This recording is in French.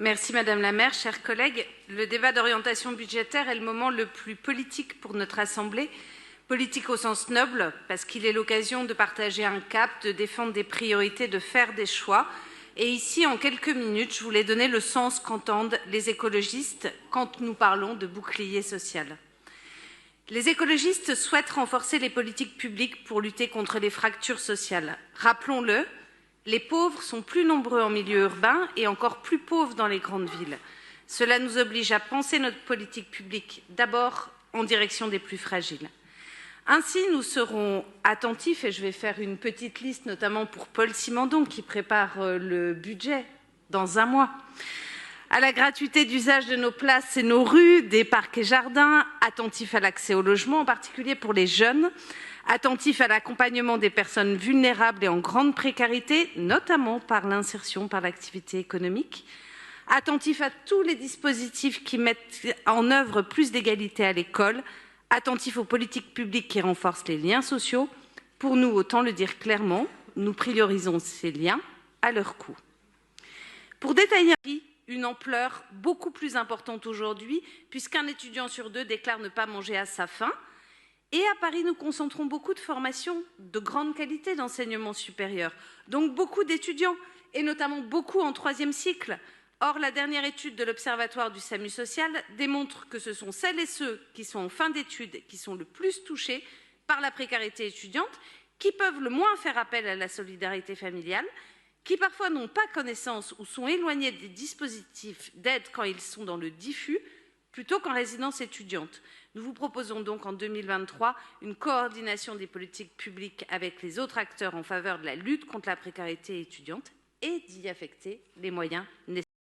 Merci Madame la maire, chers collègues. Le débat d'orientation budgétaire est le moment le plus politique pour notre Assemblée. Politique au sens noble, parce qu'il est l'occasion de partager un cap, de défendre des priorités, de faire des choix. Et ici, en quelques minutes, je voulais donner le sens qu'entendent les écologistes quand nous parlons de bouclier social. Les écologistes souhaitent renforcer les politiques publiques pour lutter contre les fractures sociales. Rappelons-le, les pauvres sont plus nombreux en milieu urbain et encore plus pauvres dans les grandes villes. Cela nous oblige à penser notre politique publique d'abord en direction des plus fragiles. Ainsi, nous serons attentifs, et je vais faire une petite liste, notamment pour Paul Simandon, qui prépare le budget dans un mois, à la gratuité d'usage de nos places et nos rues, des parcs et jardins, attentifs à l'accès au logement, en particulier pour les jeunes, attentifs à l'accompagnement des personnes vulnérables et en grande précarité, notamment par l'insertion par l'activité économique, attentifs à tous les dispositifs qui mettent en œuvre plus d'égalité à l'école, attentifs aux politiques publiques qui renforcent les liens sociaux. Pour nous, autant le dire clairement, nous priorisons ces liens à leur coût. Pour détailler une ampleur beaucoup plus importante aujourd'hui, puisqu'un étudiant sur deux déclare ne pas manger à sa faim. Et à Paris, nous concentrons beaucoup de formations de grande qualité d'enseignement supérieur, donc beaucoup d'étudiants, et notamment beaucoup en troisième cycle. Or, la dernière étude de l'Observatoire du SAMU social démontre que ce sont celles et ceux qui sont en fin d'études qui sont le plus touchés par la précarité étudiante, qui peuvent le moins faire appel à la solidarité familiale, qui parfois n'ont pas connaissance ou sont éloignés des dispositifs d'aide quand ils sont dans le diffus, plutôt qu'en résidence étudiante. Nous vous proposons donc en 2023 une coordination des politiques publiques avec les autres acteurs en faveur de la lutte contre la précarité étudiante et d'y affecter les moyens nécessaires.